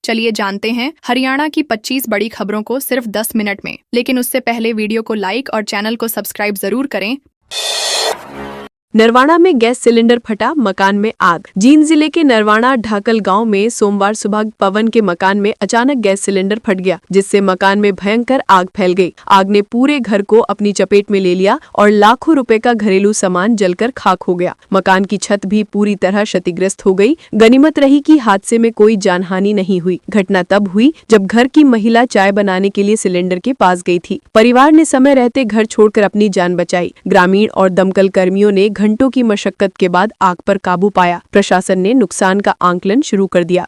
चलिए जानते हैं हरियाणा की 25 बड़ी खबरों को सिर्फ 10 मिनट में। लेकिन उससे पहले वीडियो को लाइक और चैनल को सब्सक्राइब जरूर करें। नरवाना में गैस सिलेंडर फटा, मकान में आग। जींद जिले के नरवाना ढाकल गांव में सोमवार सुबह पवन के मकान में अचानक गैस सिलेंडर फट गया, जिससे मकान में भयंकर आग फैल गई। आग ने पूरे घर को अपनी चपेट में ले लिया और लाखों रुपए का घरेलू सामान जलकर खाक हो गया। मकान की छत भी पूरी तरह क्षतिग्रस्त हो गई। गनीमत रही कि हादसे में कोई जानहानि नहीं हुई। घटना तब हुई जब घर की महिला चाय बनाने के लिए सिलेंडर के पास गई थी। परिवार ने समय रहते घर छोड़कर अपनी जान बचाई। ग्रामीण और दमकल कर्मियों ने घंटों की मशक्कत के बाद आग पर काबू पाया। प्रशासन ने नुकसान का आंकलन शुरू कर दिया।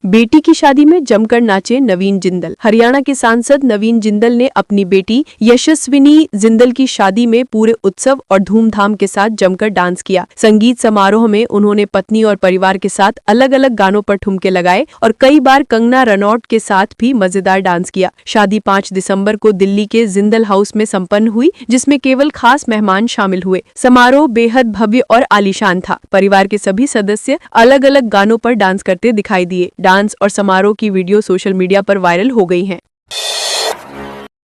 बेटी की शादी में जमकर नाचे नवीन जिंदल। हरियाणा के सांसद नवीन जिंदल ने अपनी बेटी यशस्विनी जिंदल की शादी में पूरे उत्सव और धूमधाम के साथ जमकर डांस किया। संगीत समारोह में उन्होंने पत्नी और परिवार के साथ अलग अलग गानों पर ठुमके लगाए और कई बार कंगना रनौट के साथ भी मजेदार डांस किया। शादी 5 दिसंबर को दिल्ली के जिंदल हाउस में संपन्न हुई, जिसमें केवल खास मेहमान शामिल हुए। समारोह बेहद भव्य और आलीशान था। परिवार के सभी सदस्य अलग अलग गानों पर डांस करते दिखाई दिए। डांस और समारोह की वीडियो सोशल मीडिया पर वायरल हो गई हैं।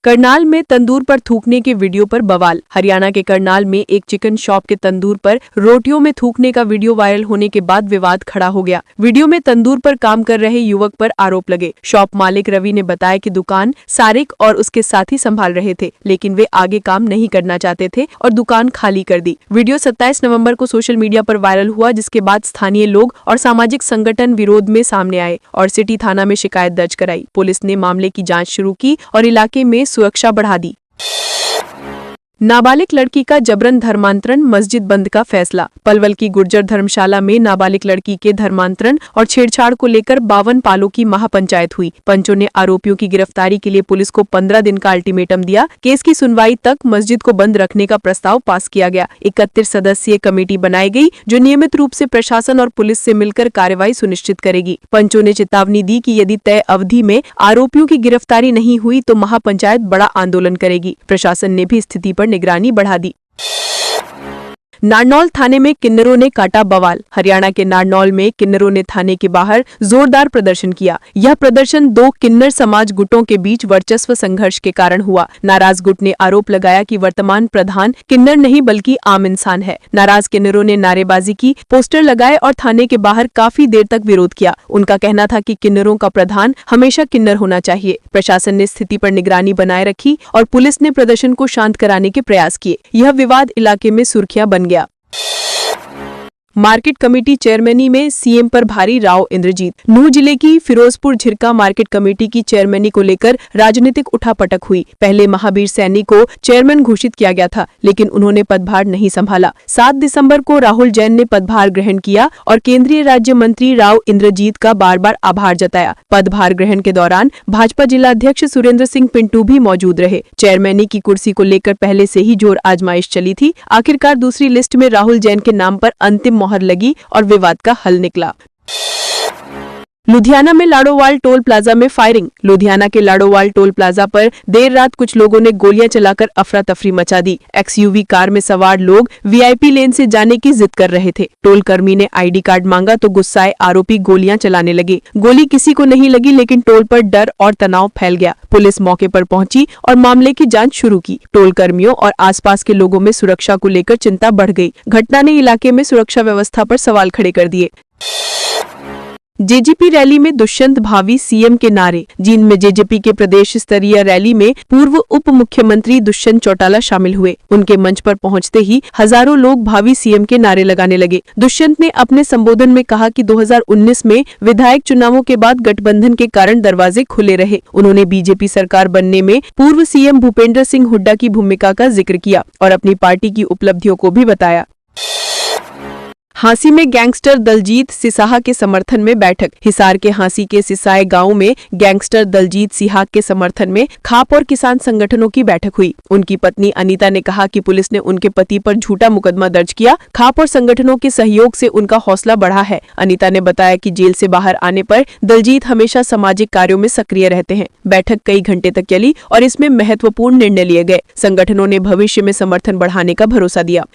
करनाल में तंदूर पर थूकने के वीडियो पर बवाल। हरियाणा के करनाल में एक चिकन शॉप के तंदूर पर रोटियों में थूकने का वीडियो वायरल होने के बाद विवाद खड़ा हो गया। वीडियो में तंदूर पर काम कर रहे युवक पर आरोप लगे। शॉप मालिक रवि ने बताया कि दुकान सारिक और उसके साथी संभाल रहे थे, लेकिन वे आगे काम नहीं करना चाहते थे और दुकान खाली कर दी। वीडियो 27 नवम्बर को सोशल मीडिया पर वायरल हुआ, जिसके बाद स्थानीय लोग और सामाजिक संगठन विरोध में सामने आए और सिटी थाना में शिकायत दर्ज कराई। पुलिस ने मामले की जाँच शुरू की और इलाके में सुरक्षा बढ़ा दी। नाबालिग लड़की का जबरन धर्मांतरण, मस्जिद बंद का फैसला। पलवल की गुर्जर धर्मशाला में नाबालिग लड़की के धर्मांतरण और छेड़छाड़ को लेकर 52 पालों की महापंचायत हुई। पंचों ने आरोपियों की गिरफ्तारी के लिए पुलिस को 15 दिन का अल्टीमेटम दिया। केस की सुनवाई तक मस्जिद को बंद रखने का प्रस्ताव पास किया गया। 31 सदस्यीय कमेटी बनाई गई, जो नियमित रूप से प्रशासन और पुलिस से मिलकर कार्रवाई सुनिश्चित करेगी। पंचों ने चेतावनी दी कि यदि तय अवधि में आरोपियों की गिरफ्तारी नहीं हुई तो महापंचायत बड़ा आंदोलन करेगी। प्रशासन ने भी स्थिति पर निगरानी बढ़ा दी। नारनौल थाने में किन्नरों ने काटा बवाल। हरियाणा के नारनौल में किन्नरों ने थाने के बाहर जोरदार प्रदर्शन किया। यह प्रदर्शन 2 किन्नर समाज गुटों के बीच वर्चस्व संघर्ष के कारण हुआ। नाराज गुट ने आरोप लगाया कि वर्तमान प्रधान किन्नर नहीं बल्कि आम इंसान है। नाराज किन्नरों ने नारेबाजी की, पोस्टर लगाए और थाने के बाहर काफी देर तक विरोध किया। उनका कहना था कि किन्नरों का प्रधान हमेशा किन्नर होना चाहिए। प्रशासन ने स्थिति पर निगरानी बनाए रखी और पुलिस ने प्रदर्शन को शांत कराने के प्रयास किए। यह विवाद इलाके में सुर्खियां बन गया। मार्केट कमेटी चेयरमैनी में सीएम पर भारी राव इंद्रजीत। नूंह जिले की फिरोजपुर झिरका मार्केट कमेटी की चेयरमैनी को लेकर राजनीतिक उठापटक हुई। पहले महावीर सैनी को चेयरमैन घोषित किया गया था, लेकिन उन्होंने पदभार नहीं संभाला। 7 दिसंबर को राहुल जैन ने पदभार ग्रहण किया और केंद्रीय राज्य मंत्री राव इंद्रजीत का बार बार आभार जताया। पदभार ग्रहण के दौरान भाजपा जिलाध्यक्ष सुरेंद्र सिंह पिंटू भी मौजूद रहे। चेयरमैनी की कुर्सी को लेकर पहले से ही जोर आजमाइश चली थी। आखिरकार दूसरी लिस्ट में राहुल जैन के नाम पर अंतिम मोहर लगी और विवाद का हल निकला। लुधियाना में लाडोवाल टोल प्लाजा में फायरिंग। लुधियाना के लाडोवाल टोल प्लाजा पर देर रात कुछ लोगों ने गोलियां चलाकर अफरा तफरी मचा दी। एक्सयूवी कार में सवार लोग वीआईपी लेन से जाने की जिद कर रहे थे। टोल कर्मी ने आईडी कार्ड मांगा तो गुस्साए आरोपी गोलियां चलाने लगे। गोली किसी को नहीं लगी, लेकिन टोल पर डर और तनाव फैल गया। पुलिस मौके पर पहुंची और मामले की जांच शुरू की। टोल कर्मियों और आसपास के लोगों में सुरक्षा को लेकर चिंता बढ़ गई। घटना ने इलाके में सुरक्षा व्यवस्था पर सवाल खड़े कर दिए। जेजेपी रैली में दुष्यंत भावी सीएम के नारे। जींद में जेजेपी के प्रदेश स्तरीय रैली में पूर्व उप मुख्यमंत्री दुष्यंत चौटाला शामिल हुए। उनके मंच पर पहुंचते ही हजारों लोग भावी सीएम के नारे लगाने लगे। दुष्यंत ने अपने संबोधन में कहा कि 2019 में विधायक चुनावों के बाद गठबंधन के कारण दरवाजे खुले रहे। उन्होंने बीजेपी सरकार बनने में पूर्व सीएम भूपेंद्र सिंह हुड्डा की भूमिका का जिक्र किया और अपनी पार्टी की उपलब्धियों को भी बताया। हांसी में गैंगस्टर दलजीत सिसाहा के समर्थन में बैठक। हिसार के हांसी के सिसाए गांव में गैंगस्टर दलजीत सिसाहा के समर्थन में खाप और किसान संगठनों की बैठक हुई। उनकी पत्नी अनीता ने कहा कि पुलिस ने उनके पति पर झूठा मुकदमा दर्ज किया। खाप और संगठनों के सहयोग से उनका हौसला बढ़ा है। अनीता ने बताया कि जेल से बाहर आने पर दलजीत हमेशा सामाजिक कार्यों में सक्रिय रहते हैं। बैठक कई घंटे तक चली और इसमें महत्वपूर्ण निर्णय लिए गए। संगठनों ने भविष्य में समर्थन बढ़ाने का भरोसा दिया।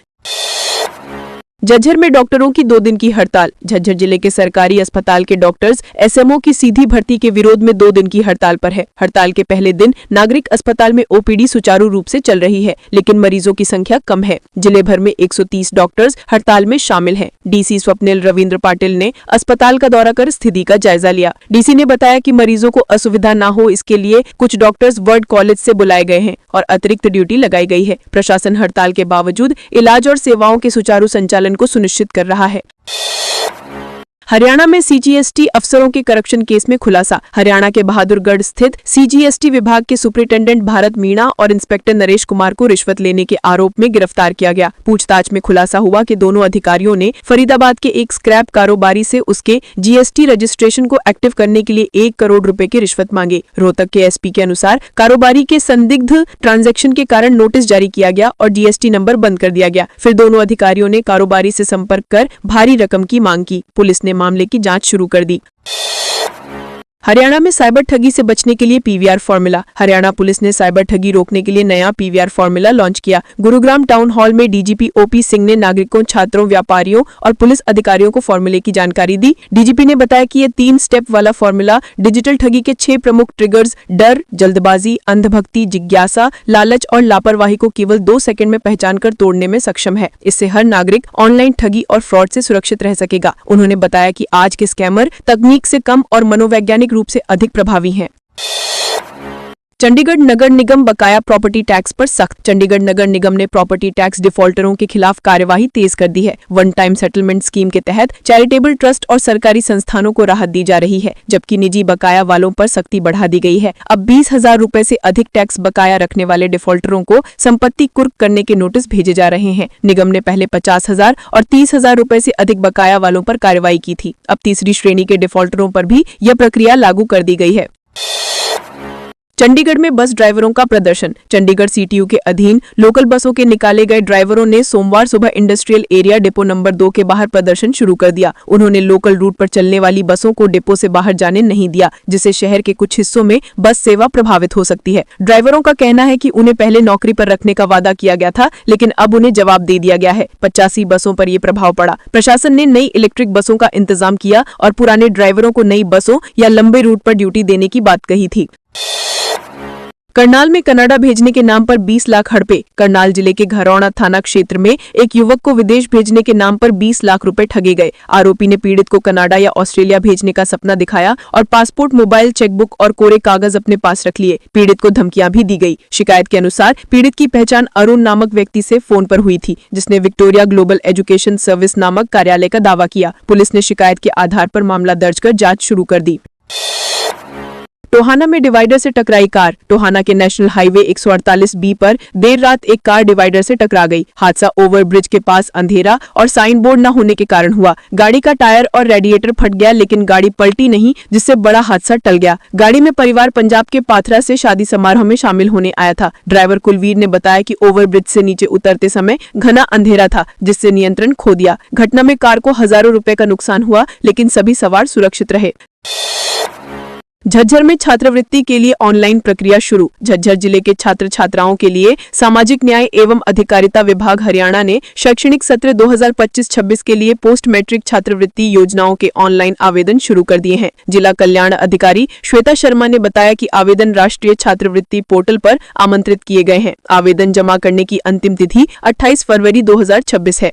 झज्जर में डॉक्टरों की 2 दिन की हड़ताल। झज्जर जिले के सरकारी अस्पताल के डॉक्टर्स एसएमओ की सीधी भर्ती के विरोध में 2 दिन की हड़ताल पर है। हड़ताल के पहले दिन नागरिक अस्पताल में ओपीडी सुचारू रूप से चल रही है, लेकिन मरीजों की संख्या कम है। जिले भर में 130 डॉक्टर्स हड़ताल में शामिल हैं। डीसी स्वप्निल रविंद्र पाटिल ने अस्पताल का दौरा कर स्थिति का जायजा लिया। डीसी ने बताया कि मरीजों को असुविधा न हो, इसके लिए कुछ डॉक्टर्स वर्ड कॉलेज से बुलाए गए हैं और अतिरिक्त ड्यूटी लगाई गई है। प्रशासन हड़ताल के बावजूद इलाज और सेवाओं के सुचारू संचालन को सुनिश्चित कर रहा है। हरियाणा में सीजीएसटी अफसरों के करप्शन केस में खुलासा। हरियाणा के बहादुरगढ़ स्थित सीजीएसटी विभाग के सुपरिटेंडेंट भारत मीणा और इंस्पेक्टर नरेश कुमार को रिश्वत लेने के आरोप में गिरफ्तार किया गया। पूछताछ में खुलासा हुआ कि दोनों अधिकारियों ने फरीदाबाद के एक स्क्रैप कारोबारी से उसके जीएसटी रजिस्ट्रेशन को एक्टिव करने के लिए 1 करोड़ रुपए की रिश्वत मांगी। रोहतक के एसपी के अनुसार कारोबारी के संदिग्ध ट्रांजैक्शन के कारण नोटिस जारी किया गया और जीएसटी नंबर बंद कर दिया गया। फिर दोनों अधिकारियों ने कारोबारी से संपर्क कर भारी रकम की मांग की। पुलिस ने मामले की जांच शुरू कर दी। हरियाणा में साइबर ठगी से बचने के लिए पीवीआर फॉर्मूला। हरियाणा पुलिस ने साइबर ठगी रोकने के लिए नया पीवीआर फॉर्मूला लॉन्च किया। गुरुग्राम टाउन हॉल में डीजीपी ओपी सिंह ने नागरिकों, छात्रों, व्यापारियों और पुलिस अधिकारियों को फॉर्मूले की जानकारी दी। डीजीपी ने बताया कि ये 3 स्टेप वाला फॉर्मूला डिजिटल ठगी के 6 प्रमुख ट्रिगर्स डर, जल्दबाजी, अंधभक्ति, जिज्ञासा, लालच और लापरवाही को केवल 2 सेकंड में पहचान कर तोड़ने में सक्षम है। इससे हर नागरिक ऑनलाइन ठगी और फ्रॉड से सुरक्षित रह सकेगा। उन्होंने बताया कि आज के स्कैमर तकनीक से कम और मनोवैज्ञानिक रूप से अधिक प्रभावी हैं। चंडीगढ़ नगर निगम बकाया प्रॉपर्टी टैक्स पर सख्त। चंडीगढ़ नगर निगम ने प्रॉपर्टी टैक्स डिफॉल्टरों के खिलाफ कार्यवाही तेज कर दी है। वन टाइम सेटलमेंट स्कीम के तहत चैरिटेबल ट्रस्ट और सरकारी संस्थानों को राहत दी जा रही है, जबकि निजी बकाया वालों पर सख्ती बढ़ा दी गई है। अब 20,000 रुपए से अधिक टैक्स बकाया रखने वाले डिफॉल्टरों को संपत्ति कुर्क करने के नोटिस भेजे जा रहे हैं। निगम ने पहले 50,000 और 30,000 रुपए से अधिक बकाया वालों पर कार्रवाई की थी। अब तीसरी श्रेणी के डिफॉल्टरों पर भी यह प्रक्रिया लागू कर दी गई है। चंडीगढ़ में बस ड्राइवरों का प्रदर्शन। चंडीगढ़ सीटीयू के अधीन लोकल बसों के निकाले गए ड्राइवरों ने सोमवार सुबह इंडस्ट्रियल एरिया डिपो नंबर 2 के बाहर प्रदर्शन शुरू कर दिया। उन्होंने लोकल रूट पर चलने वाली बसों को डिपो से बाहर जाने नहीं दिया, जिससे शहर के कुछ हिस्सों में बस सेवा प्रभावित हो सकती है। ड्राइवरों का कहना है कि उन्हें पहले नौकरी पर रखने का वादा किया गया था, लेकिन अब उन्हें जवाब दे दिया गया है। 85 बसों पर ये प्रभाव पड़ा। प्रशासन ने नई इलेक्ट्रिक बसों का इंतजाम किया और पुराने ड्राइवरों को नई बसों या लंबे रूट पर ड्यूटी देने की बात कही थी। करनाल में कनाडा भेजने के नाम पर 20 लाख हड़पे। करनाल जिले के घरौना थाना क्षेत्र में एक युवक को विदेश भेजने के नाम पर 20 लाख रुपए ठगे गए। आरोपी ने पीड़ित को कनाडा या ऑस्ट्रेलिया भेजने का सपना दिखाया और पासपोर्ट, मोबाइल, चेकबुक और कोरे कागज अपने पास रख लिए। पीड़ित को धमकियां भी दी गई। शिकायत के अनुसार पीड़ित की पहचान अरुण नामक व्यक्ति से फोन पर हुई थी, जिसने विक्टोरिया ग्लोबल एजुकेशन सर्विस नामक कार्यालय का दावा किया। पुलिस ने शिकायत के आधार पर मामला दर्ज कर जांच शुरू कर दी। टोहाना में डिवाइडर से टकराई कार। टोहाना के नेशनल हाईवे 148B पर देर रात एक कार डिवाइडर से टकरा गई। हादसा ओवरब्रिज के पास अंधेरा और साइन बोर्ड न होने के कारण हुआ। गाड़ी का टायर और रेडिएटर फट गया, लेकिन गाड़ी पलटी नहीं, जिससे बड़ा हादसा टल गया। गाड़ी में परिवार पंजाब के पाथरा से शादी समारोह में शामिल होने आया था। ड्राइवर कुलवीर ने बताया कि ओवरब्रिज से नीचे उतरते समय घना अंधेरा था, जिससे नियंत्रण खो दिया। घटना में कार को हजारों रुपए का नुकसान हुआ, लेकिन सभी सवार सुरक्षित रहे। झज्जर में छात्रवृत्ति के लिए ऑनलाइन प्रक्रिया शुरू। झज्जर जिले के छात्र छात्राओं के लिए सामाजिक न्याय एवं अधिकारिता विभाग हरियाणा ने शैक्षणिक सत्र 2025-26 के लिए पोस्ट मैट्रिक छात्रवृत्ति योजनाओं के ऑनलाइन आवेदन शुरू कर दिए हैं। जिला कल्याण अधिकारी श्वेता शर्मा ने बताया कि आवेदन राष्ट्रीय छात्रवृत्ति पोर्टल पर आमंत्रित किए गए हैं। आवेदन जमा करने की अंतिम तिथि 28 फरवरी 2026 है।